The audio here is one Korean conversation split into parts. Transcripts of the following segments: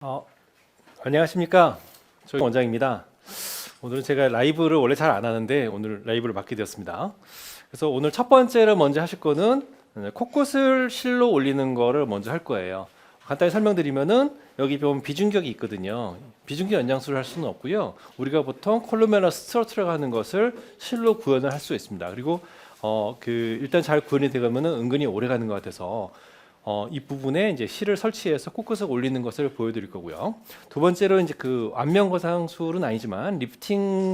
어, 안녕하십니까. 저희 원장입니다. 오늘은 제가 라이브를 원래 잘 안 하는데 오늘 라이브를 맡게 되었습니다. 그래서 오늘 첫 번째로 먼저 하실 거는 코끝을 실로 올리는 거를 먼저 할 거예요. 간단히 설명드리면은 여기 보면 비중격이 있거든요. 비중격 연장술을 할 수는 없고요. 우리가 보통 콜루메너 스트러트라고 하는 것을 실로 구현을 할 수 있습니다. 그리고 일단 잘 구현이 되면은 은근히 오래 가는 것 같아서 이 부분에 이제 실을 설치해서 코끝을 올리는 것을 보여드릴 거고요. 두 번째로 이제 그 안면거상술은 아니지만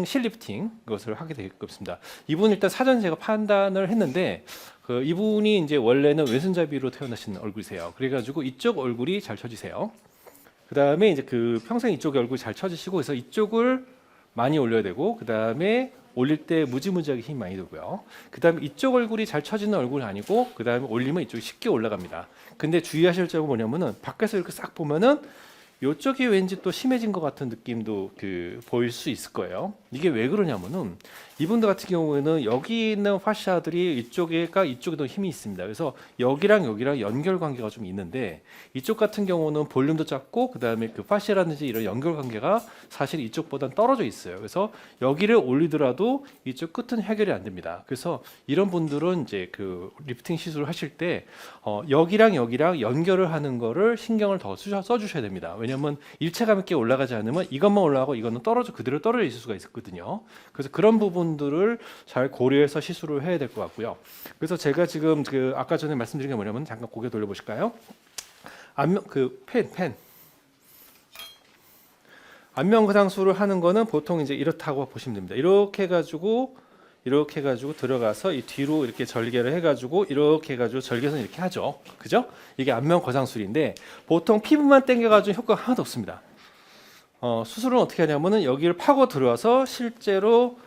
실 리프팅 그것을 하게 되겠습니다. 이분 일단 사전 제가 판단을 했는데 이분이 이제 원래는 왼손잡이로 태어나신 얼굴이세요. 그래가지고 이쪽 얼굴이 잘 쳐지세요. 그 다음에 이제 평생 이쪽에 얼굴이 잘 쳐지시고 그래서 이쪽을 많이 올려야 되고 그 다음에 올릴 때 무지무지하게 힘이 많이 들고요. 그 다음에 이쪽 얼굴이 잘 쳐지는 얼굴이 아니고 그 다음에 올리면 이쪽이 쉽게 올라갑니다. 근데 주의하실 점은 뭐냐면은 밖에서 이렇게 싹 보면은 이쪽이 왠지 또 심해진 것 같은 느낌도 보일 수 있을 거예요. 이게 왜 그러냐면은 이분들 같은 경우에는 여기 있는 파샤들이 이쪽에도 힘이 있습니다. 그래서 여기랑 연결 관계가 좀 있는데 이쪽 같은 경우는 볼륨도 작고 그 다음에 파샤라든지 이런 연결 관계가 사실 이쪽보다는 떨어져 있어요. 그래서 여기를 올리더라도 이쪽 끝은 해결이 안 됩니다. 그래서 이런 분들은 이제 리프팅 시술을 하실 때 여기랑 연결을 하는 거를 신경을 더 써주셔야 됩니다. 왜냐하면 일체감 있게 올라가지 않으면 이것만 올라가고 이거는 그대로 떨어져 있을 수가 있거든요. 그래서 그런 부분들을 잘 고려해서 시술을 해야 될 것 같고요. 그래서 제가 지금 아까 전에 말씀드린 게 뭐냐면 잠깐 고개 돌려보실까요? 안면거상술을 하는 거는 보통 이제 이렇다고 보시면 됩니다. 이렇게 해가지고 들어가서 이 뒤로 이렇게 절개를 해가지고 이렇게 해가지고 절개선 이렇게 하죠. 그죠? 이게 안면거상술인데 보통 피부만 당겨가지고 효과가 하나도 없습니다. 수술은 어떻게 하냐면은 여기를 파고 들어와서 실제로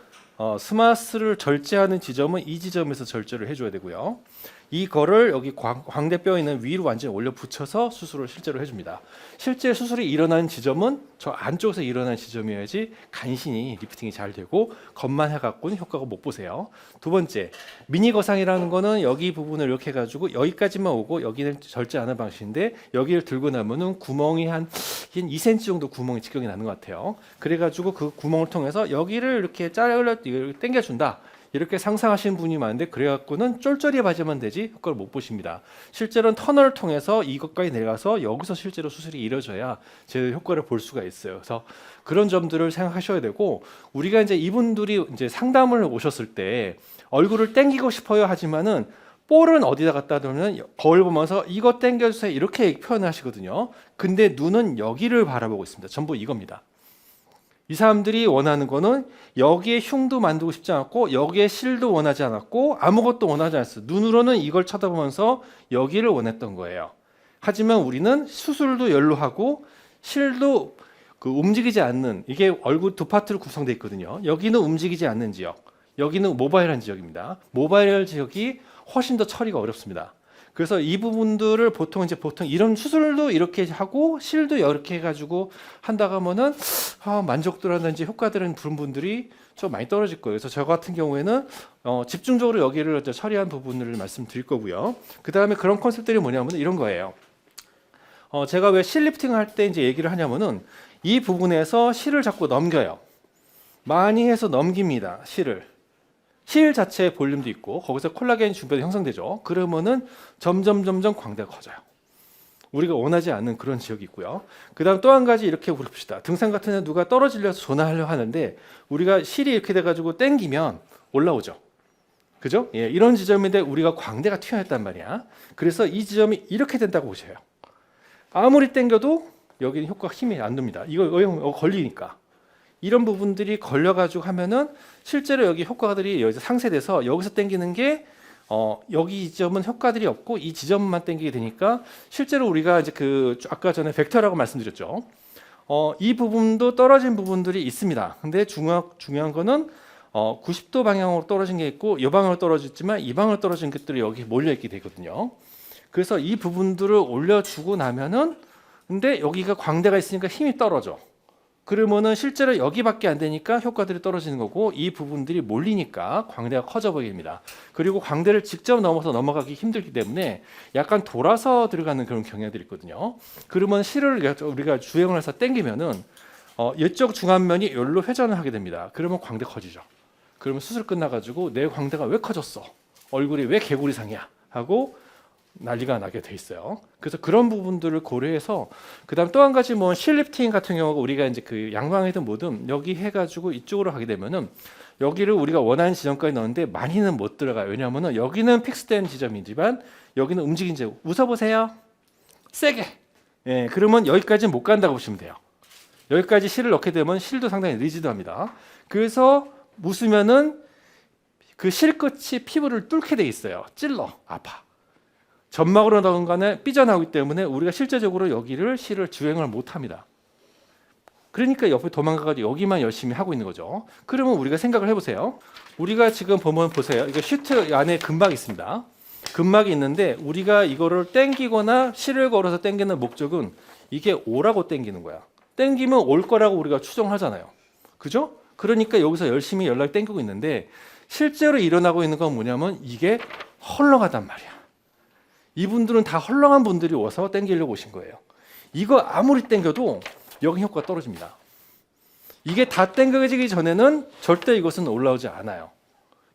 스마스를 절제하는 지점은 이 지점에서 절제를 해줘야 되고요. 이거를 여기 광대뼈에 있는 위로 완전히 올려 붙여서 수술을 실제로 해줍니다. 실제 수술이 일어나는 지점은 저 안쪽에서 일어나는 지점이어야지 간신히 리프팅이 잘 되고 겉만 해갖고는 효과가 못 보세요. 두 번째, 미니 거상이라는 거는 여기 부분을 이렇게 해가지고 여기까지만 오고 여기는 절제하는 방식인데 여기를 들고 나면은 구멍이 한 2cm 정도 구멍이 직경이 나는 것 같아요. 그래가지고 그 구멍을 통해서 여기를 이렇게 당겨준다. 이렇게 상상하시는 분이 많은데 그래갖고는 쫄쫄이 맞으면 되지 효과를 못 보십니다. 실제로는 터널을 통해서 이것까지 내려가서 여기서 실제로 수술이 이루어져야 제대로 효과를 볼 수가 있어요. 그래서 그런 점들을 생각하셔야 되고 우리가 이제 이분들이 이제 상담을 오셨을 때 얼굴을 당기고 싶어요 하지만은 볼은 어디다 갖다 두면 거울 보면서 이거 당겨주세요 이렇게 표현을 하시거든요. 근데 눈은 여기를 바라보고 있습니다. 전부 이겁니다. 이 사람들이 원하는 거는 여기에 흉도 만들고 싶지 않았고 여기에 실도 원하지 않았고 아무것도 원하지 않았어요. 눈으로는 이걸 쳐다보면서 여기를 원했던 거예요. 하지만 우리는 수술도 열로 하고 실도 움직이지 않는 이게 얼굴 두 파트로 구성되어 있거든요. 여기는 움직이지 않는 지역, 여기는 모바일한 지역입니다. 모바일한 지역이 훨씬 더 처리가 어렵습니다. 그래서 이 부분들을 보통 이런 수술도 이렇게 하고 실도 이렇게 해가지고 한다고 하면은 만족도라든지 효과들은 그런 분들이 좀 많이 떨어질 거예요. 그래서 저 같은 경우에는 집중적으로 여기를 처리한 부분을 말씀드릴 거고요. 그 다음에 그런 컨셉들이 뭐냐면 이런 거예요. 제가 왜 실 리프팅을 할 때 이제 얘기를 하냐면은 이 부분에서 실을 자꾸 넘겨요. 많이 해서 넘깁니다. 실 자체의 볼륨도 있고 거기서 콜라겐 중변이 형성되죠. 그러면은 점점 광대가 커져요. 우리가 원하지 않는 그런 지역이 있고요. 그 다음 또 한 가지 이렇게 봅시다. 등산 같은 데 누가 떨어지려서 전화하려고 하는데 우리가 실이 이렇게 돼가지고 당기면 올라오죠. 그죠? 예, 이런 지점인데 우리가 광대가 튀어났단 말이야. 그래서 이 지점이 이렇게 된다고 보셔요. 아무리 당겨도 여기는 힘이 안 듭니다. 이거 걸리니까. 이런 부분들이 걸려가지고 하면은 실제로 여기 효과들이 여기서 상쇄돼서 여기서 당기는 게 여기 이 지점은 효과들이 없고 이 지점만 당기게 되니까 실제로 우리가 이제 아까 전에 벡터라고 말씀드렸죠. 이 부분도 떨어진 부분들이 있습니다. 근데 중요한 거는 90도 방향으로 떨어진 게 있고 이 방향으로 떨어졌지만 이 방향으로 떨어진 것들이 여기 몰려 있게 되거든요. 그래서 이 부분들을 올려주고 나면은 근데 여기가 광대가 있으니까 힘이 떨어져. 그러면은 실제로 여기밖에 안 되니까 효과들이 떨어지는 거고 이 부분들이 몰리니까 광대가 커져 보이게 됩니다. 그리고 광대를 직접 넘어서 넘어가기 힘들기 때문에 약간 돌아서 들어가는 그런 경향들이 있거든요. 그러면 실을 우리가 주행을 해서 당기면은 이쪽 중안면이 여기로 회전을 하게 됩니다. 그러면 광대 커지죠. 그러면 수술 끝나가지고 내 광대가 왜 커졌어? 얼굴이 왜 개구리상이야? 하고 난리가 나게 돼 있어요. 그래서 그런 부분들을 고려해서 그다음 또 한 가지 뭐 실리프팅 같은 경우가 우리가 이제 그 양방이든 뭐든 여기 해가지고 이쪽으로 하게 되면은 여기를 우리가 원하는 지점까지 넣는데 많이는 못 들어가요. 왜냐하면은 여기는 픽스된 지점이지만 여기는 움직인 지점. 웃어보세요. 세게. 예, 그러면 여기까지는 못 간다고 보시면 돼요. 여기까지 실을 넣게 되면 실도 상당히 리지드합니다. 그래서 웃으면은 그 실 끝이 피부를 뚫게 돼 있어요. 찔러 아파. 점막으로 넣은 간에 삐져나오기 때문에 우리가 실제적으로 여기를 실을 주행을 못합니다. 그러니까 옆에 도망가가지고 여기만 열심히 하고 있는 거죠. 그러면 우리가 생각을 해보세요. 우리가 지금 보면 보세요. 이거 슈트 안에 근막이 있습니다. 근막이 있는데 우리가 이거를 당기거나 실을 걸어서 당기는 목적은 이게 오라고 당기는 거야. 당기면 올 거라고 우리가 추정하잖아요. 그죠? 그러니까 여기서 열심히 연락이 당기고 있는데 실제로 일어나고 있는 건 뭐냐면 이게 헐렁하단 말이야. 이분들은 다 헐렁한 분들이 와서 당기려고 오신 거예요. 이거 아무리 당겨도 여기 효과가 떨어집니다. 이게 다 당겨지기 전에는 절대 이것은 올라오지 않아요.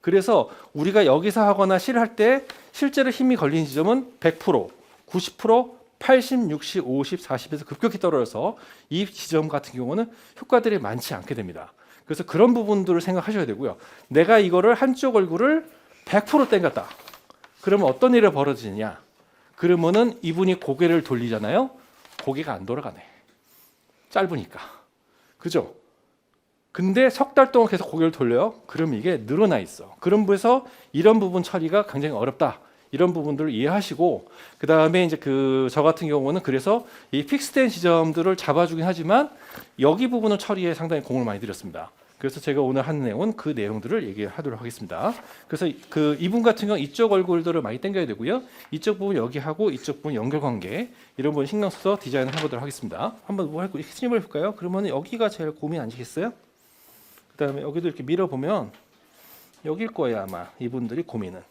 그래서 우리가 여기서 하거나 실할 때 실제로 힘이 걸리는 지점은 100%, 90%, 80, 60, 50, 40에서 급격히 떨어져서 이 지점 같은 경우는 효과들이 많지 않게 됩니다. 그래서 그런 부분들을 생각하셔야 되고요. 내가 이거를 한쪽 얼굴을 100% 당겼다. 그러면 어떤 일이 벌어지느냐? 그러면은 이분이 고개를 돌리잖아요. 고개가 안 돌아가네. 짧으니까. 그죠? 근데 석 달 동안 계속 고개를 돌려요. 그럼 이게 늘어나 있어. 그런 부분에서 이런 부분 처리가 굉장히 어렵다. 이런 부분들을 이해하시고 그 다음에 이제 저 같은 경우는 그래서 이 픽스된 지점들을 잡아주긴 하지만 여기 부분을 처리에 상당히 공을 많이 들였습니다. 그래서 제가 오늘 한 내용은 그 내용들을 얘기하도록 하겠습니다. 그래서 이분 같은 경우 이쪽 얼굴들을 많이 당겨야 되고요. 이쪽 부분 여기 하고 이쪽 부분 연결관계 이런 부분 신경 써서 디자인을 해보도록 하겠습니다. 한번 뭐 할까? 힘을 해볼까요? 그러면 여기가 제일 고민 아니시겠어요? 그 다음에 여기도 이렇게 밀어보면 여길 거예요 아마 이분들이 고민은.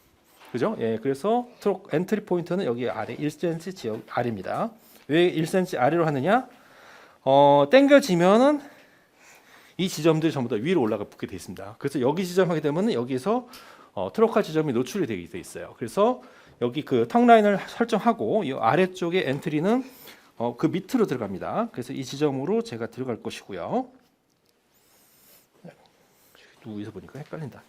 그죠? 예, 그래서 엔트리 포인트는 여기 아래 1cm 지역 아래입니다. 왜 1cm 아래로 하느냐? 당겨지면은 이 지점들이 전부 다 위로 올라가 붙게 돼 있습니다. 그래서 여기 지점 하게 되면 여기서 트로카 지점이 노출이 되게 있어요. 그래서 여기 그 턱 라인을 설정하고 이 아래쪽에 엔트리는 그 밑으로 들어갑니다. 그래서 이 지점으로 제가 들어갈 것이고요. 위에서 보니까 헷갈린다.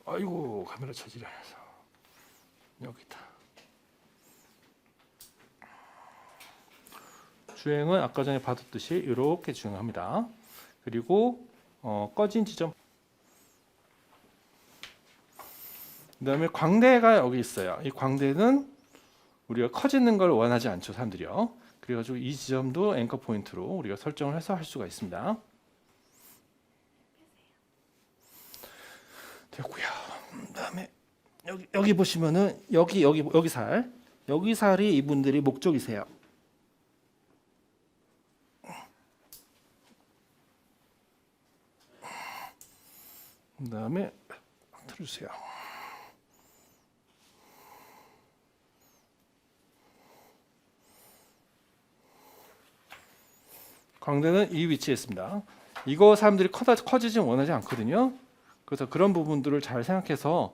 아이고 카메라 처지를 해서 여기다. 주행은 아까 전에 봐뒀듯이 이렇게 주행합니다. 그리고 꺼진 지점. 그다음에 광대가 여기 있어요. 이 광대는 우리가 커지는 걸 원하지 않죠, 사람들이요. 그래가지고 이 지점도 앵커 포인트로 우리가 설정을 해서 할 수가 있습니다. 됐고요. 그다음에 여기 보시면은 여기 살이 이분들이 목적이세요. 그다음에 틀어주세요. 광대는 이 위치에 있습니다. 이거 사람들이 커지지 원하지 않거든요. 그래서 그런 부분들을 잘 생각해서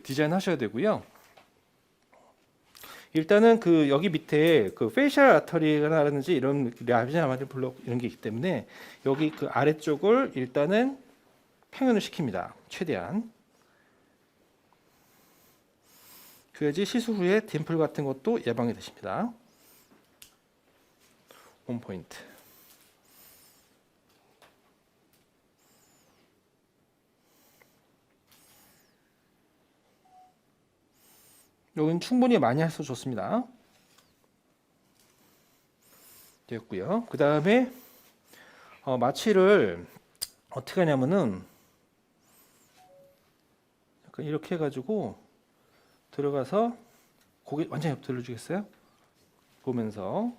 디자인 하셔야 되고요. 일단은 여기 밑에 페이셜 아터리라든지 이런 라비나마리 블록 이런 게 있기 때문에 여기 아래쪽을 일단은 평면을 시킵니다. 최대한. 그래야지 시술 후에 딤플 같은 것도 예방이 되십니다. 온 포인트. 여기는 충분히 많이 해서 좋습니다. 됐고요. 그 다음에 마취를 어떻게 하냐면은 이렇게 해가지고 들어가서 고개 완전히 옆 들어주겠어요? 보면서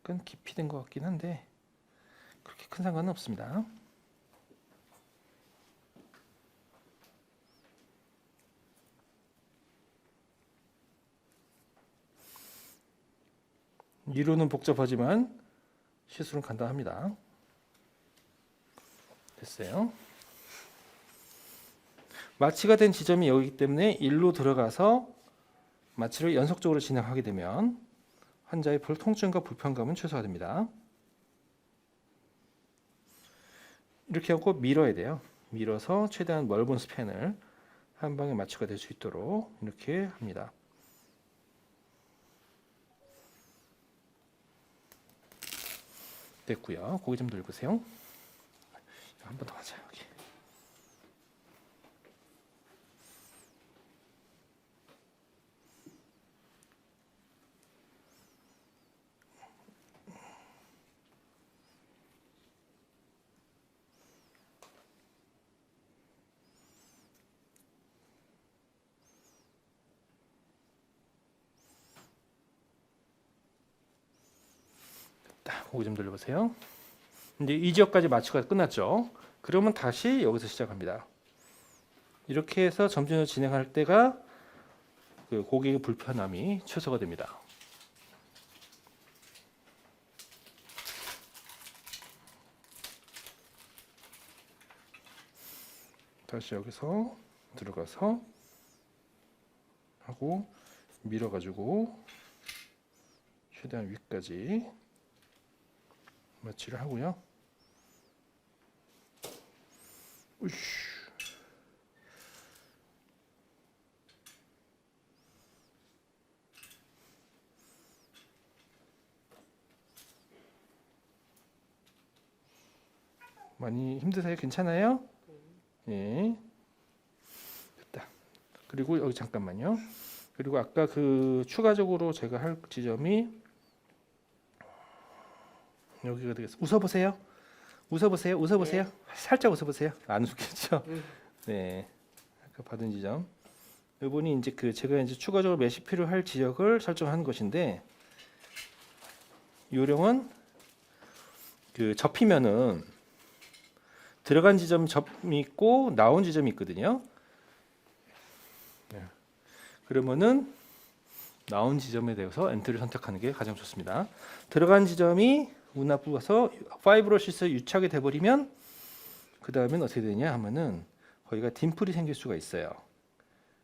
약간 깊이 된 것 같긴 한데 그렇게 큰 상관은 없습니다. 이론은 복잡하지만 시술은 간단합니다. 됐어요. 마취가 된 지점이 여기기 때문에 일로 들어가서 마취를 연속적으로 진행하게 되면 환자의 통증과 불편감은 최소화됩니다. 이렇게 하고 밀어야 돼요. 밀어서 최대한 넓은 스팬을 한 방에 마취가 될 수 있도록 이렇게 합니다. 됐고요. 고개 좀 들고세요. 한 번 더 하자. 여기. 됐다. 고개 좀 들려보세요. 이제 이 지역까지 마취가 끝났죠. 그러면 다시 여기서 시작합니다. 이렇게 해서 점진으로 진행할 때가 그 고객의 불편함이 최소가 됩니다. 다시 여기서 들어가서 하고 밀어가지고 최대한 위까지 마취를 하고요. 우쉬. 많이 힘드세요? 괜찮아요? 예. 됐다. 그리고 여기 잠깐만요. 그리고 아까 그 추가적으로 제가 할 지점이 여기가 되겠습니다. 웃어보세요. 웃어보세요. 웃어보세요. 네. 살짝 웃어보세요. 안 웃겠죠? 네. 아까 받은 지점. 이분이 이제 그 제가 이제 추가적으로 메시 필요할 지역을 설정한 것인데 요령은 그 접히면은 들어간 지점이 있고 나온 지점이 있거든요. 네. 그러면은 나온 지점에 대해서 엔트를 선택하는 게 가장 좋습니다. 들어간 지점이 운 나쁘어서 파이브로시스 유착이 돼버리면 그 다음엔 어떻게 되냐 하면은 거기가 딤플이 생길 수가 있어요.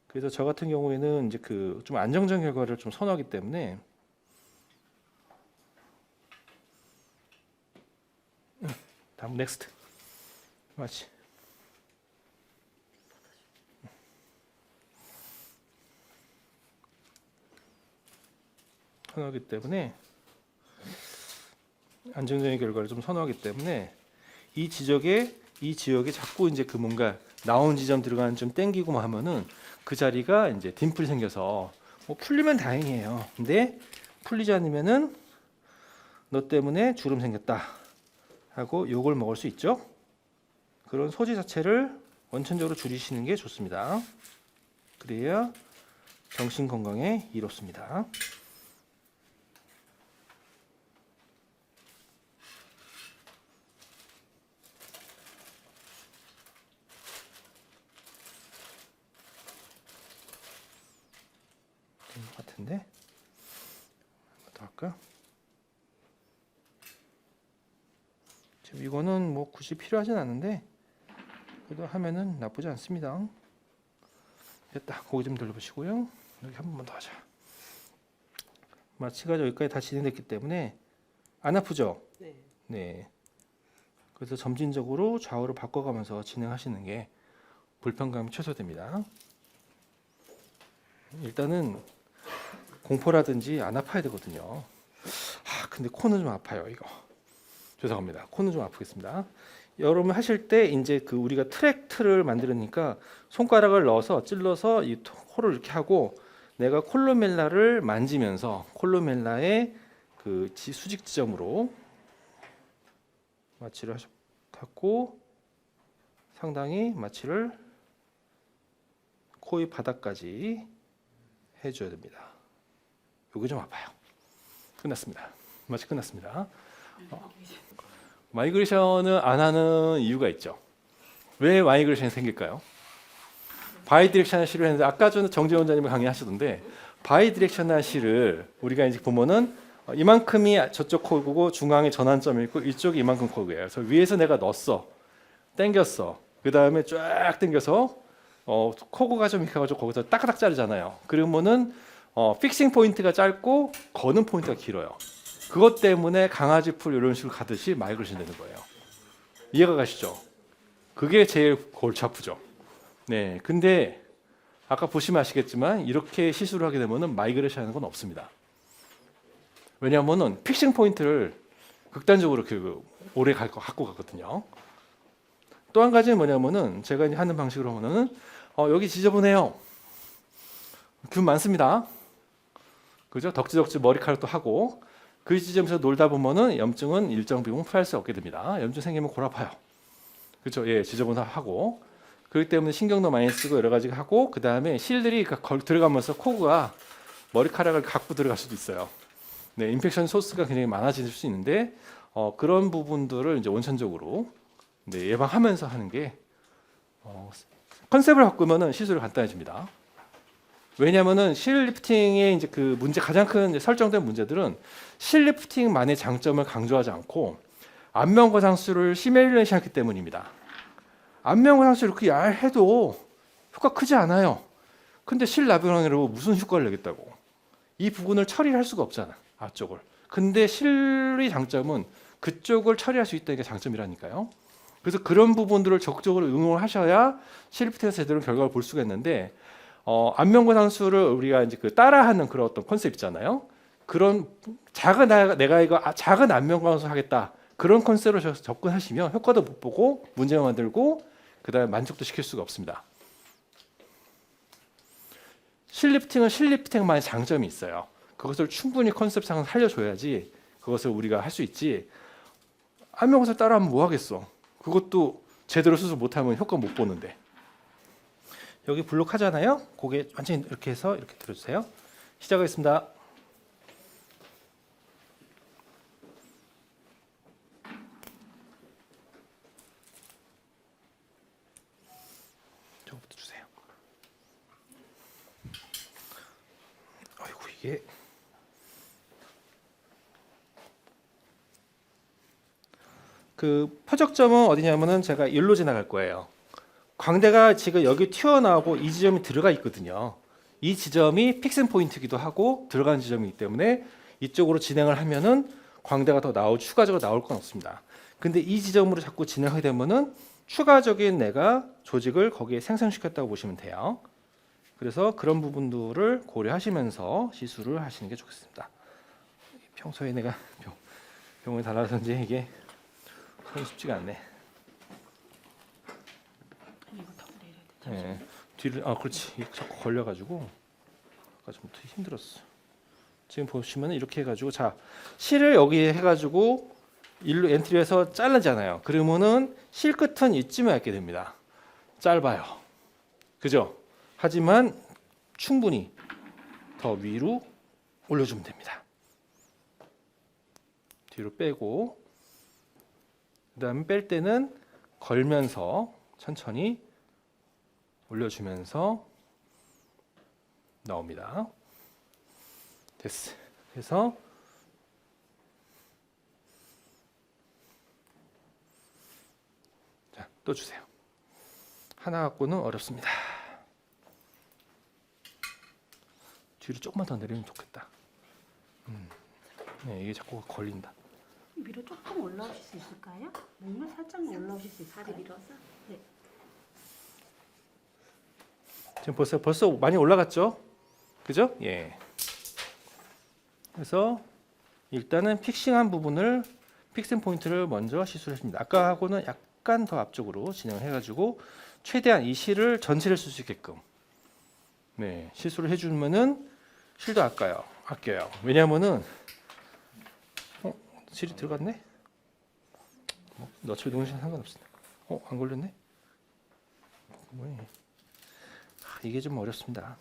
그래서 저 같은 경우에는 이제 그 좀 안정적 결과를 좀 선호하기 때문에 다음 넥스트 마치 선호하기 때문에 안정적인 결과를 좀 선호하기 때문에 이 지역에 자꾸 이제 그 뭔가 나온 지점 들어가는 좀 땡기고 뭐 하면은 그 자리가 이제 딤플이 생겨서 뭐 풀리면 다행이에요. 근데 풀리지 않으면은 너 때문에 주름 생겼다 하고 욕을 먹을 수 있죠. 그런 소지 자체를 원천적으로 줄이시는 게 좋습니다. 그래야 정신 건강에 이롭습니다. 된 것 같은데 한 번 더 할까? 지금 이거는 뭐 굳이 필요하진 않은데 그래도 하면은 나쁘지 않습니다. 됐다. 고개 좀 돌려보시고요. 여기 한 번만 더 하자. 마취가 여기까지 다 진행됐기 때문에 안 아프죠? 네. 네. 그래서 점진적으로 좌우로 바꿔가면서 진행하시는 게 불편감이 최소됩니다. 일단은 공포라든지 안 아파야 되거든요. 근데 코는 좀 아파요. 이거 죄송합니다. 코는 좀 아프겠습니다. 여러분 하실 때 이제 그 우리가 트랙트를 만들으니까 손가락을 넣어서 찔러서 이 코를 이렇게 하고 내가 콜루멜라를 만지면서 콜루멜라의 그 수직 지점으로 마취를 하고 상당히 마취를 코의 바닥까지 해줘야 됩니다. 여기 좀 아파요. 끝났습니다. 마취 끝났습니다. 마이그레이션을 안 하는 이유가 있죠. 왜 마이그레이션이 생길까요? 바이디렉셔널 실을 했는데 아까 전에 정재원 원장님이 강의하시던데 바이디렉셔널 실을 우리가 이제 보면은 이만큼이 저쪽 코구고 중앙에 전환점이 있고 이쪽이 이만큼 코구예요. 그래서 위에서 내가 넣었어, 당겼어. 그 다음에 쫙 당겨서 코구가 좀 이렇게 가지고 거기서 따까닥 자르잖아요. 그러면은 픽싱 포인트가 짧고 거는 포인트가 길어요. 그것 때문에 강아지 풀 이런 식으로 가듯이 마이그레이션 되는 거예요. 이해가 가시죠? 그게 제일 골치 아프죠. 네, 근데 아까 보시면 아시겠지만 이렇게 시술을 하게 되면은 마이그레이션 하는 건 없습니다. 왜냐하면은 픽싱 포인트를 극단적으로 오래 갖고 가거든요. 또 한 가지는 뭐냐면은 제가 이제 하는 방식으로 하면은 여기 지저분해요. 균 많습니다. 그죠? 덕지덕지 머리카락도 하고 그 지점에서 놀다 보면은 염증은 일정 비용 피할 수 없게 됩니다. 염증 생기면 골 아파요. 그렇죠? 예, 지저분하고 그렇기 때문에 신경도 많이 쓰고 여러 가지 하고 그 다음에 실들이 들어가면서 코가 머리카락을 갖고 들어갈 수도 있어요. 네, 인펙션 소스가 굉장히 많아질 수 있는데 그런 부분들을 이제 원천적으로 네, 예방하면서 하는 게 컨셉을 바꾸면은 시술이 간단해집니다. 왜냐하면은 실 리프팅의 이제 그 문제 가장 큰 설정된 문제들은 실 리프팅만의 장점을 강조하지 않고 안면 거상술을 시뮬레이션했기 때문입니다. 안면 거상술 이렇게 해도 효과 크지 않아요. 근데 실 라비랑이라고 무슨 효과를 내겠다고? 이 부분을 처리할 수가 없잖아. 앞쪽을. 근데 실의 장점은 그쪽을 처리할 수 있다는 게 장점이라니까요. 그래서 그런 부분들을 적극적으로 응용을 하셔야 실 리프팅에서 제대로 결과를 볼 수가 있는데 안면 거상술을 우리가 이제 따라하는 그런 어떤 컨셉 있잖아요. 그런 내가 이거 작은 안면 거상술 하겠다. 그런 컨셉으로 접근하시면 효과도 못 보고 문제만 만들고 그다음에 만족도 시킬 수가 없습니다. 실 리프팅은 실 리프팅만의 장점이 있어요. 그것을 충분히 컨셉상을 살려줘야지 그것을 우리가 할 수 있지. 안면 거상술 따라하면 뭐 하겠어. 그것도 제대로 수술 못하면 효과 못 보는데. 여기 블록 하잖아요. 고개 완전히 이렇게 해서 이렇게 들어주세요. 시작하겠습니다. 저거부터 주세요. 아이고 이게 그 표적점은 어디냐면은 제가 일로 지나갈 거예요. 광대가 지금 여기 튀어나오고 이 지점이 들어가 있거든요. 이 지점이 픽싱 포인트이기도 하고 들어가는 지점이기 때문에 이쪽으로 진행을 하면은 광대가 더 추가적으로 나올 건 없습니다. 근데 이 지점으로 자꾸 진행하게 되면은 추가적인 내가 조직을 거기에 생성시켰다고 보시면 돼요. 그래서 그런 부분들을 고려하시면서 시술을 하시는 게 좋겠습니다. 평소에 내가 병원에 달아서인지 이게 손이 쉽지가 않네. 네, 뒤를 그렇지 자꾸 걸려가지고 아까 좀부터 힘들었어. 지금 보시면 이렇게 해가지고 자 실을 여기에 해가지고 일로 엔트리에서 자르잖아요. 그러면은 실 끝은 이쯤에 갖게 됩니다. 짧아요. 그죠? 하지만 충분히 더 위로 올려주면 됩니다. 뒤로 빼고 그 다음에 뺄 때는 걸면서 천천히 올려주면서 나옵니다. 됐어. 그래서 자, 또 주세요. 하나 갖고는 어렵습니다. 뒤로 조금만 더 내리면 좋겠다. 네, 이게 자꾸 걸린다. 위로 조금 올라오실 수 있을까요? 몸을 살짝만 올라오실 수 있을까요? 다리 밀어서? 네. 지금 벌써 많이 올라갔죠? 그죠? 예. 그래서 일단은 픽싱한 부분을 픽싱 포인트를 먼저 시술했습니다. 아까하고는 약간 더 앞쪽으로 진행을 해가지고 최대한 이 실을 전체를 쓸 수 있게끔 네, 시술을 해주면은 실도 아껴요. 왜냐면은 실이 들어갔네. 너 어차피 동영상 상관없습니다. 안 걸렸네. 뭐해? 이게 좀 어렵습니다.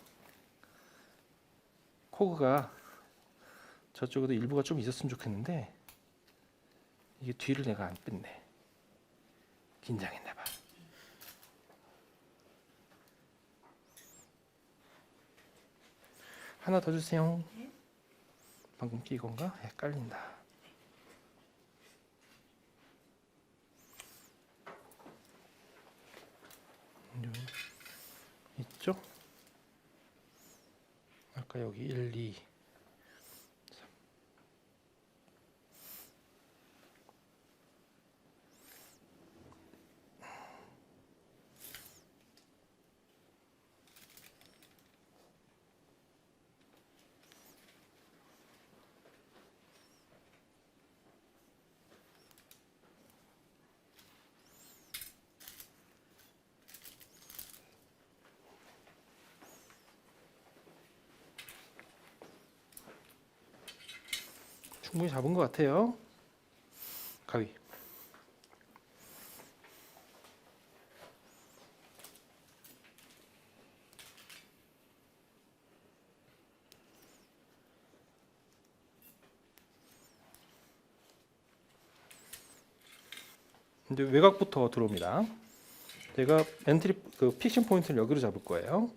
코그가 저쪽에도 일부가 좀 있었으면 좋겠는데 이게 뒤를 내가 안 뺐네. 긴장했나봐. 하나 더 주세요. 방금 끼건가? 헷갈린다. 있죠? 아까 여기 1, 2, 3. 충분히 잡은 것 같아요. 가위. 이제 외곽부터 들어옵니다. 제가 엔트리 픽싱 포인트를 여기로 잡을 거예요.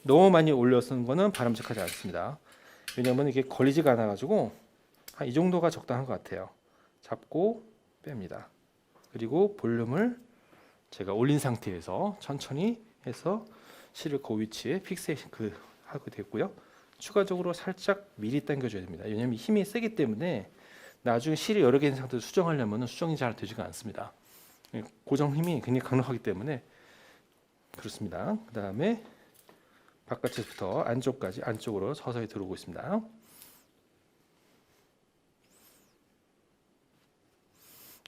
너무 많이 올려 쓴 거는 바람직하지 않습니다. 왜냐하면 이게 걸리지가 않아 가지고 한 이 정도가 적당한 것 같아요. 잡고 뺍니다. 그리고 볼륨을 제가 올린 상태에서 천천히 해서 실을 그 위치에 픽셋 하게 됐고요. 추가적으로 살짝 미리 당겨줘야 됩니다. 왜냐하면 힘이 세기 때문에 나중에 실이 여러 개 있는 상태에서 수정하려면 수정이 잘 되지가 않습니다. 고정 힘이 굉장히 강력하기 때문에 그렇습니다. 그 다음에 바깥에서부터 안쪽까지 안쪽으로 서서히 들어오고 있습니다.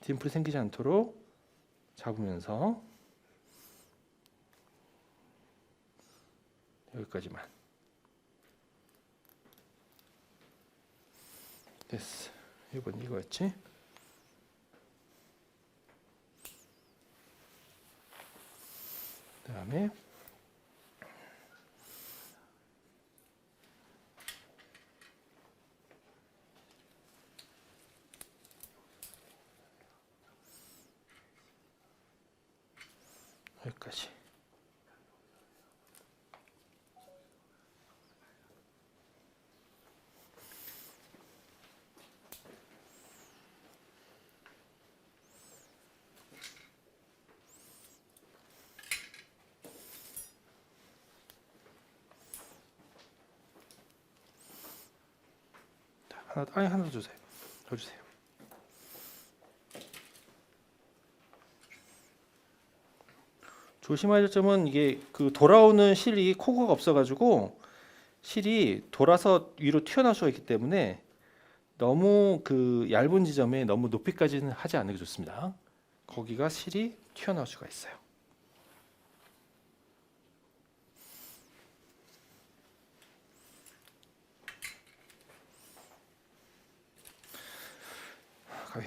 딤플이 생기지 않도록 잡으면서 여기까지만. 됐어. 이번 이거였지? 그 다음에 여기까지. 하나 더 주세요. 더 주세요. 조심해야 될 점은 이게 돌아오는 실이 코그가 없어가지고 실이 돌아서 위로 튀어나올 수가 있기 때문에 너무 얇은 지점에 너무 높이까지는 하지 않는 게 좋습니다. 거기가 실이 튀어나올 수가 있어요. 가위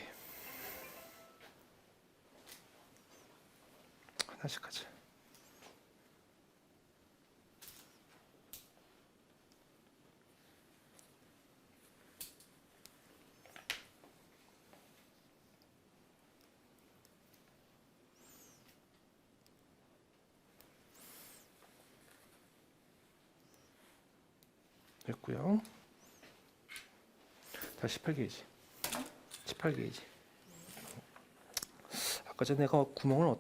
하나씩 하자. 됐고요. 다시 18게이지. 18게이지. 아까 전에 내가 구멍을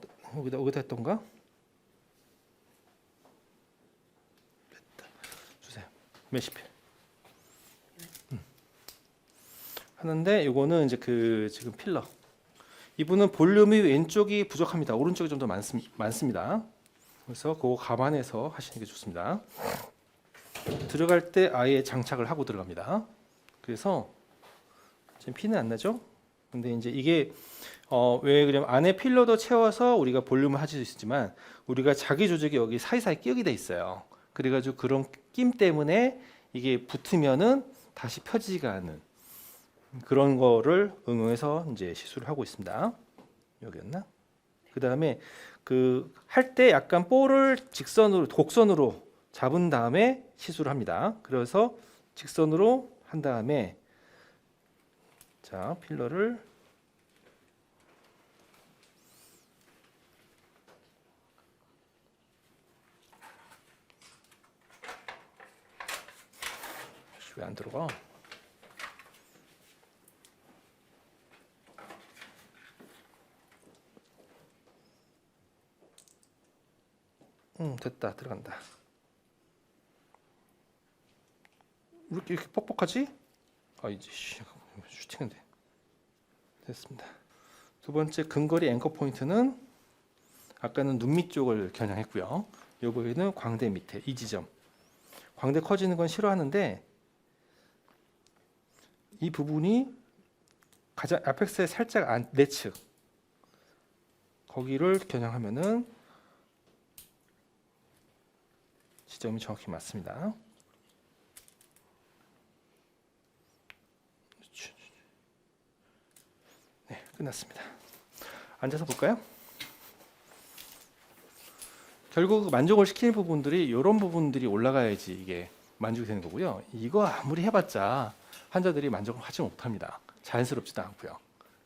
여기다 했던가? 됐다. 주세요. 메시필. 하는데 요거는 이제 지금 필러. 이분은 볼륨이 왼쪽이 부족합니다. 오른쪽이 좀 더 많습니다. 그래서 그거 감안해서 하시는 게 좋습니다. 들어갈 때 아예 장착을 하고 들어갑니다. 그래서 지금 피는 안 나죠? 근데 이제 이게 왜 그러냐면 안에 필러도 채워서 우리가 볼륨을 하실 수 있지만 우리가 자기 조직이 여기 사이사이 끼게 돼 있어요. 그래가지고 그런 낌 때문에 이게 붙으면은 다시 펴지지가 않는 그런 거를 응용해서 이제 시술을 하고 있습니다. 여기였나? 그 다음에 그 할 때 약간 볼을 직선으로 곡선으로 잡은 다음에 시술을 합니다. 그래서 직선으로 한 다음에 자 필러를 왜 안 들어가? 됐다. 들어간다. 왜 이렇게 뻑뻑하지? 아 이제 슈팅인데 됐습니다. 두 번째 근거리 앵커 포인트는 아까는 눈 밑 쪽을 겨냥했고요. 요번에는 광대 밑에 이 지점. 광대 커지는 건 싫어하는데 이 부분이 가장 아펙스의 살짝 내측 거기를 겨냥하면은 지점이 정확히 맞습니다. 네, 끝났습니다. 앉아서 볼까요? 결국 만족을 시키는 부분들이 이런 부분들이 올라가야지 이게 만족이 되는 거고요. 이거 아무리 해봤자 환자들이 만족을 하지 못합니다. 자연스럽지도 않고요.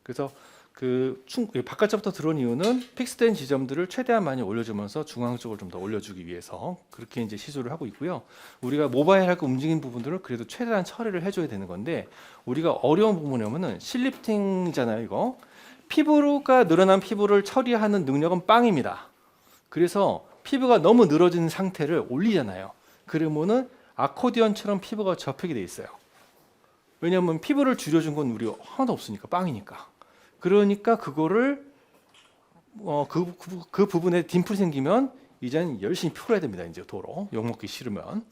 그래서 그 바깥쪽부터 들어온 이유는 픽스된 지점들을 최대한 많이 올려주면서 중앙 쪽을 좀 더 올려주기 위해서 그렇게 이제 시술을 하고 있고요. 우리가 모바일하게 움직이는 부분들을 그래도 최대한 처리를 해줘야 되는 건데 우리가 어려운 부분이면은 실리프팅이잖아요. 이거 피부가 늘어난 피부를 처리하는 능력은 빵입니다. 그래서 피부가 너무 늘어진 상태를 올리잖아요. 그러면은 아코디언처럼 피부가 접히게 돼 있어요. 왜냐하면 피부를 줄여준 건 우리 하나도 없으니까 빵이니까. 그러니까 그거를 그 부분에 딤플이 생기면 이제는 열심히 풀어야 됩니다. 이제 도로 욕먹기 싫으면.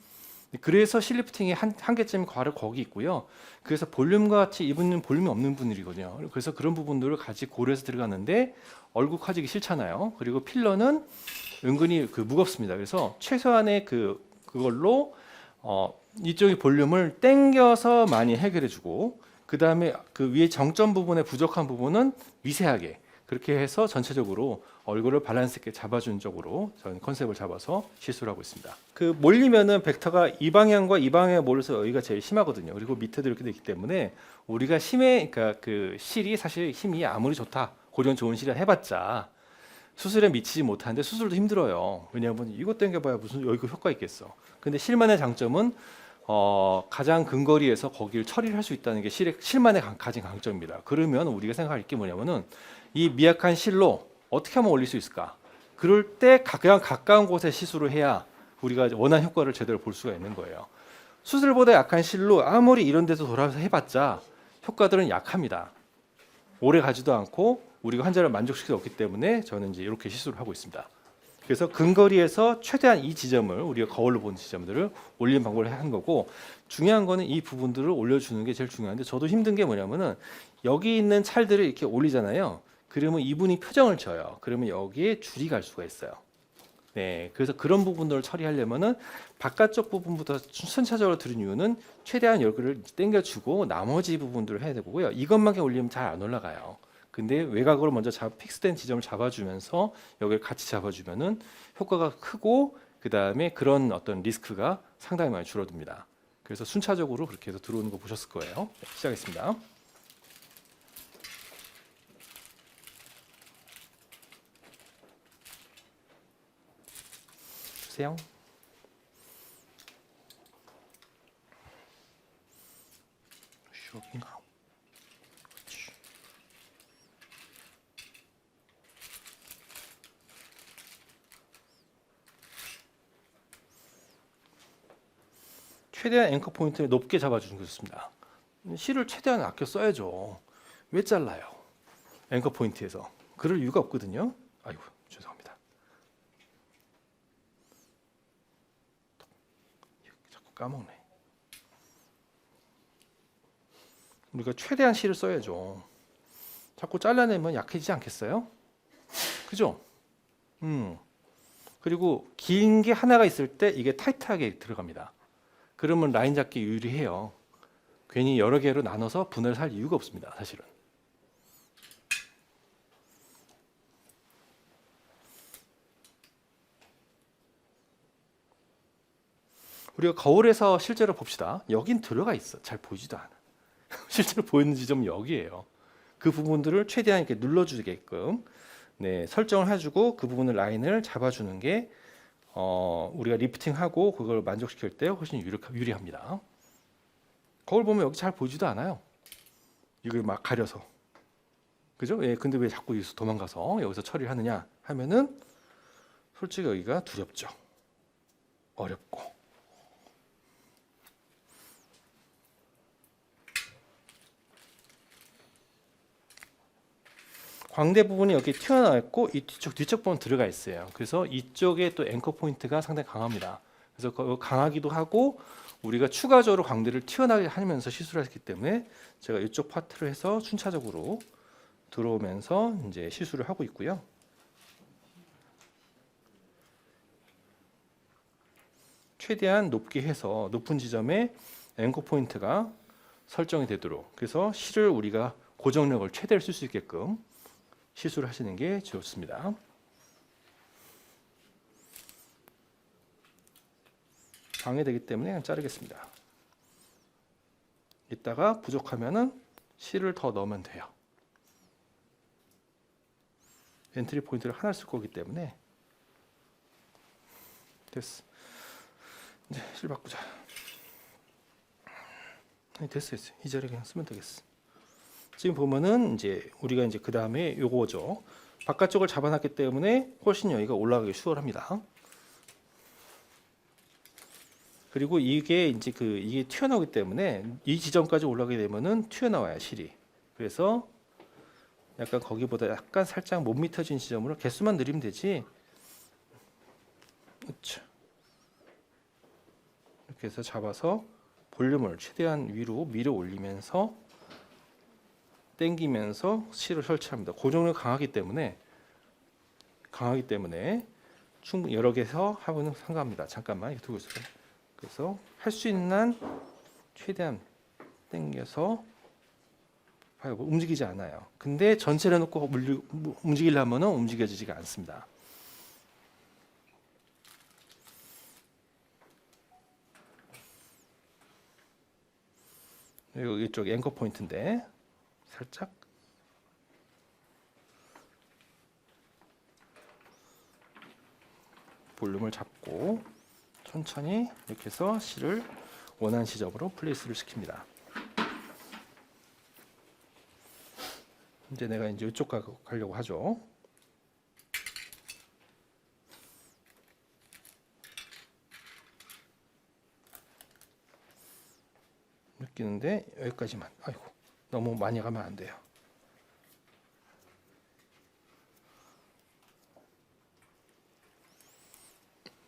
그래서 실리프팅의 한계점이 바로 거기 있고요. 그래서 볼륨과 같이 이분은 볼륨이 없는 분들이거든요. 그래서 그런 부분들을 같이 고려해서 들어갔는데 얼굴 커지기 싫잖아요. 그리고 필러는 은근히 무겁습니다. 그래서 최소한의 그걸로 이쪽의 볼륨을 당겨서 많이 해결해주고 그 다음에 그 위에 정점 부분에 부족한 부분은 미세하게 그렇게 해서 전체적으로 얼굴을 밸런스 있게 잡아준 쪽으로 저는 컨셉을 잡아서 시술을 하고 있습니다. 그 몰리면은 벡터가 이 방향과 이 방향에 몰려서 여기가 제일 심하거든요. 그리고 밑에도 이렇게 되기 때문에 우리가 그러니까 그 실이 사실 힘이 아무리 좋다, 고령 좋은 실을 해봤자 수술에 미치지 못하는데 수술도 힘들어요. 왜냐하면 이거 당겨봐야 무슨 여기 효과 있겠어. 근데 실만의 장점은 가장 근거리에서 거기를 처리를 할 수 있다는 게 실만의 가진 강점입니다. 그러면 우리가 생각할 게 뭐냐면은 이 미약한 실로 어떻게 하면 올릴 수 있을까? 그럴 때 가장 가까운 곳에 시술을 해야 우리가 원하는 효과를 제대로 볼 수가 있는 거예요. 수술보다 약한 실로 아무리 이런 데서 돌아서 해봤자 효과들은 약합니다. 오래 가지도 않고 우리가 환자를 만족시킬 수 없기 때문에 저는 이제 이렇게 시술을 하고 있습니다. 그래서 근거리에서 최대한 이 지점을 우리가 거울로 본 지점들을 올리는 방법을 한 거고 중요한 거는 이 부분들을 올려주는 게 제일 중요한데 저도 힘든 게 뭐냐면은 여기 있는 찰들을 이렇게 올리잖아요. 그러면 이분이 표정을 져요. 그러면 여기에 줄이 갈 수가 있어요. 네, 그래서 그런 부분들을 처리하려면은 바깥쪽 부분부터 순차적으로 들은 이유는 최대한 얼굴을 당겨주고 나머지 부분들을 해야 되고요. 이것만 올리면 잘 안 올라가요. 근데 외곽으로 먼저 픽스된 지점을 잡아주면서 여기를 같이 잡아주면은 효과가 크고 그 다음에 그런 어떤 리스크가 상당히 많이 줄어듭니다. 그래서 순차적으로 그렇게 해서 들어오는 거 보셨을 거예요. 네, 시작하겠습니다. 주세요. 여긴가? 최대한 앵커 포인트를 높게 잡아주는 게 좋습니다. 실을 최대한 아껴 써야죠. 왜 잘라요? 앵커 포인트에서 그럴 이유가 없거든요. 아이고 죄송합니다. 자꾸 까먹네. 우리가 최대한 실을 써야죠. 자꾸 잘라내면 약해지지 않겠어요? 그죠? 그리고 긴 게 하나가 있을 때 이게 타이트하게 들어갑니다. 그러면 라인 잡기 유리해요. 괜히 여러 개로 나눠서 분해를 할 이유가 없습니다. 사실은. 우리가 거울에서 실제로 봅시다. 여긴 들어가 있어. 잘 보이지도 않아. 실제로 보이는 지점은 여기예요. 그 부분들을 최대한 이렇게 눌러주게끔 설정을 해주고 그 부분을 라인을 잡아주는 게 우리가 리프팅하고 그걸 만족시킬 때 훨씬 유리합니다. 거울 보면 여기 잘 보이지도 않아요. 이걸 막 가려서. 그죠? 예, 근데 왜 자꾸 여기서 도망가서 여기서 처리를 하느냐 하면은 솔직히 여기가 두렵죠. 어렵고. 광대 부분이 여기 튀어나와 있고 이 뒤쪽 부분 들어가 있어요. 그래서 이쪽에 또 앵커 포인트가 상당히 강합니다. 그래서 강하기도 하고 우리가 추가적으로 광대를 튀어나게 하면서 시술을 했기 때문에 제가 이쪽 파트를 해서 순차적으로 들어오면서 이제 시술을 하고 있고요. 최대한 높게 해서 높은 지점에 앵커 포인트가 설정이 되도록 그래서 실을 우리가 고정력을 최대로 쓸 수 있게끔 시술을 하시는 게 좋습니다. 방해되기 때문에 그냥 자르겠습니다. 이따가 부족하면은 실을 더 넣으면 돼요. 엔트리 포인트를 하나 쓸 거기 때문에 됐어. 이제 실 바꾸자. 됐어. 이 자리 그냥 쓰면 되겠어. 지금 보면은 이제 우리가 이제 그 다음에 요거죠. 바깥쪽을 잡아놨기 때문에 훨씬 여기가 올라가기 수월합니다. 그리고 이게 이제 이게 튀어나오기 때문에 이 지점까지 올라가게 되면은 튀어나와요 실이. 그래서 약간 거기보다 약간 살짝 못 미터진 지점으로 개수만 늘리면 되지. 그렇죠. 이렇게 해서 잡아서 볼륨을 최대한 위로 밀어 올리면서 당기면서 실을 설치합니다. 고정력 강하기 때문에 충분히 여러 개서 하고는 상관합니다. 잠깐만 이거 두고 있어요. 그래서 할 수 있는 한 최대한 당겨서 봐요. 움직이지 않아요. 근데 전체를 해놓고 움직이려면은 움직여지지가 않습니다. 그리고 이쪽 앵커 포인트인데 살짝 볼륨을 잡고 천천히 이렇게 해서 실을 원하는 지점으로 플레이스를 시킵니다. 이제 내가 이제 이쪽 가려고 하죠. 느끼는데 여기까지만. 아이고 너무 많이 가면 안 돼요.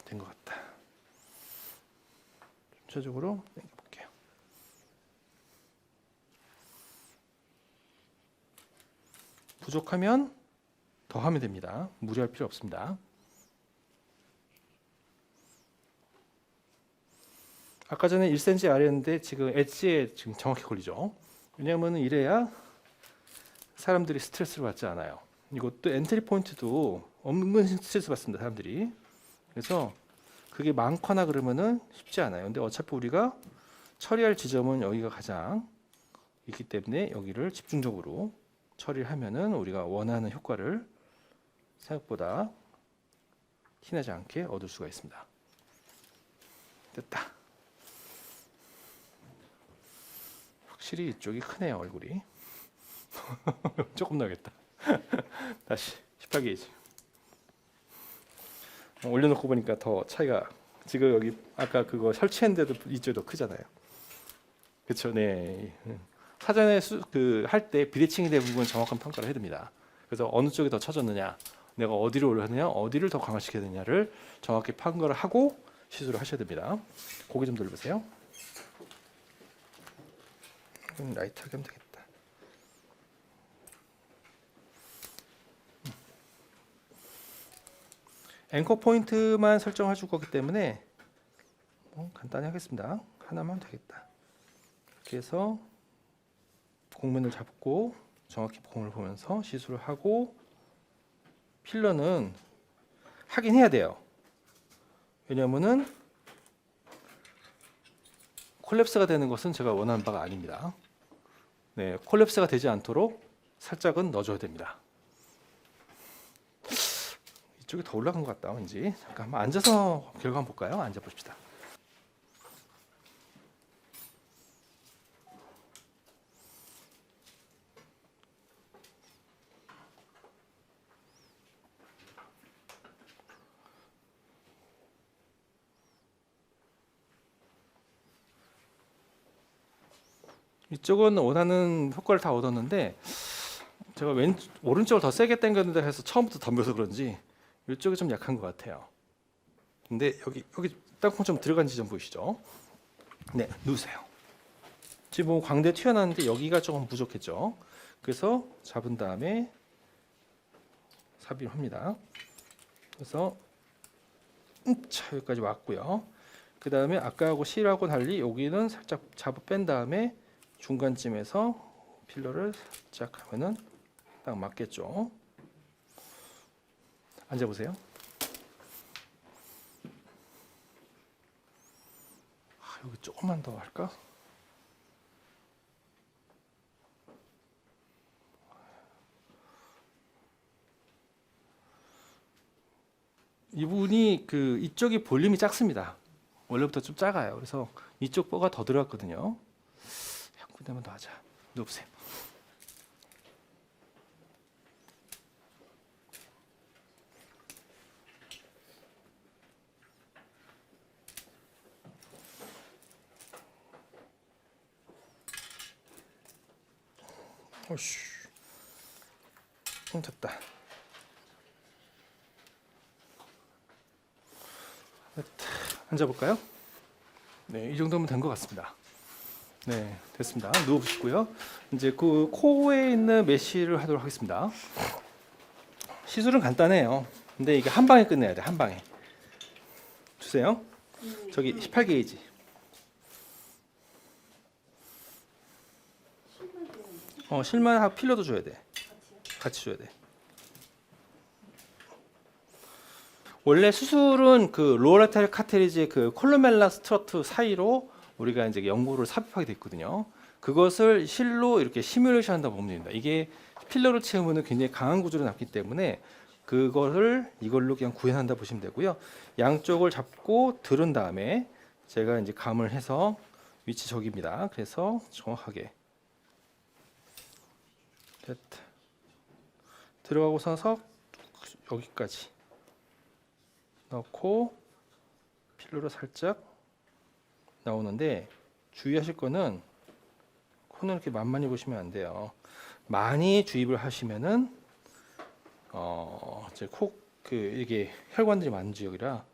된 것 같다. 전체적으로 볼게요. 부족하면 더 하면 됩니다. 무리할 필요 없습니다. 아까 전에 1cm 아래였는데 지금 엣지에 지금 정확히 걸리죠. 왜냐하면 이래야 사람들이 스트레스를 받지 않아요. 이것도 엔트리 포인트도 은근 스트레스 받습니다. 사람들이. 그래서 그게 많거나 그러면은 쉽지 않아요. 근데 어차피 우리가 처리할 지점은 여기가 가장 있기 때문에 여기를 집중적으로 처리를 하면은 우리가 원하는 효과를 생각보다 티나지 않게 얻을 수가 있습니다. 됐다. 확실히 이쪽이 크네요. 얼굴이. 조금 나겠다. 다시 18게이지. 올려놓고 보니까 더 차이가 지금 여기 아까 그거 설치했는데도 이쪽이 더 크잖아요. 그렇죠, 네. 사전에 할 때 비대칭이 된 부분 정확한 평가를 해야 됩니다. 그래서 어느 쪽이 더 쳐졌느냐, 내가 어디를 올렸느냐, 어디를 더 강화시켜야 되느냐를 정확히 판가를 하고 시술을 하셔야 됩니다. 고개 좀 돌려보세요. 라이트하게 하면 되겠다. 앵커 포인트만 설정해 줄 거기 때문에 간단히 하겠습니다. 하나만 되겠다. 이렇게 해서 공면을 잡고 정확히 공을 보면서 시술을 하고, 필러는 하긴 해야 돼요. 왜냐면은 콜랩스가 되는 것은 제가 원하는 바가 아닙니다. 네, 콜랩스가 되지 않도록 살짝은 넣어줘야 됩니다. 이쪽이 더 올라간 것 같다 왠지. 잠깐 한번 앉아서 결과 한번 볼까요? 앉아 봅시다. 이쪽은 원하는 효과를 다 얻었는데 제가 오른쪽을 더 세게 당겼는데 해서 처음부터 덤벼서 그런지 이쪽이 좀 약한 것 같아요. 근데 여기 땅콩 좀 들어간 지점 보이시죠? 네, 누우세요. 지금 광대 튀어나왔는데 여기가 조금 부족했죠. 그래서 잡은 다음에 삽입을 합니다. 그래서 자, 여기까지 왔고요. 그 다음에 아까하고 실하고 달리 여기는 살짝 잡아 뺀 다음에 중간쯤에서 필러를 살짝 하면은 딱 맞겠죠. 앉아보세요. 여기 조금만 더 할까? 이분이 이쪽이 볼륨이 작습니다. 원래부터 좀 작아요. 그래서 이쪽 뼈가 더 들어갔거든요. 한 군데만 더 하자. 누우세요. 오씨, 됐다. 앉아볼까요? 네, 이 정도면 된 것 같습니다. 네, 됐습니다. 누워보시고요. 이제 그 코에 있는 메쉬를 하도록 하겠습니다. 시술은 간단해요. 근데 이게 한 방에 끝내야 돼. 한 방에. 주세요. 저기 18게이지. 실만하고 필러도 줘야 돼. 같이 줘야 돼. 원래 수술은 그 로어레탈 카테리지의 그 콜루멜라 스트러트 사이로 우리가 이제 연고를 삽입하게 됐거든요. 그것을 실로 이렇게 시뮬레이션 한다고 보면 됩니다. 이게 필러를 채우면 굉장히 강한 구조로 남기 때문에 그거를 이걸로 그냥 구현한다 보시면 되고요. 양쪽을 잡고 들은 다음에 제가 이제 감을 해서 위치 저기입니다. 그래서 정확하게 됐다. 들어가고서서 여기까지 넣고 필러로 살짝 나오는데 주의하실 거는 코는 이렇게 만만히 보시면 안 돼요. 많이 주입을 하시면은 이제 이게 혈관들이 많은 지역이라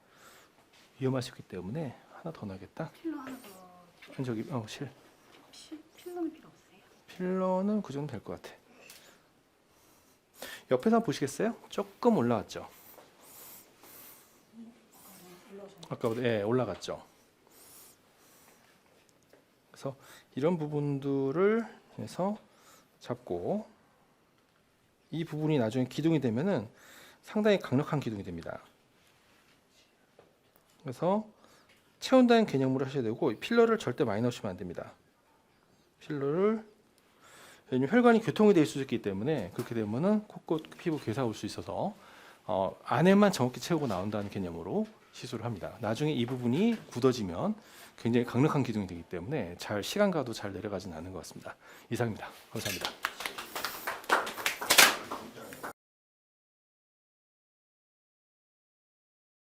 위험할 수 있기 때문에 하나 더 넣겠다. 필러 하나 더. 저기 필러는 필요 없어요? 필러는 그 정도 될 것 같아. 옆에서 한번 보시겠어요? 조금 올라왔죠. 아까보다 올라갔죠. 그래서 이런 부분들을 해서 잡고 이 부분이 나중에 기둥이 되면은 상당히 강력한 기둥이 됩니다. 그래서 채운다는 개념으로 하셔야 되고 필러를 절대 많이 넣으시면 안 됩니다. 필러를 왜냐면 혈관이 교통이 될 수 있기 때문에 그렇게 되면은 코끝 피부 괴사 올 수 있어서 안에만 정확히 채우고 나온다는 개념으로 시술을 합니다. 나중에 이 부분이 굳어지면 굉장히 강력한 기둥이 되기 때문에 시간가도 잘 내려가지는 않는 것 같습니다. 이상입니다. 감사합니다.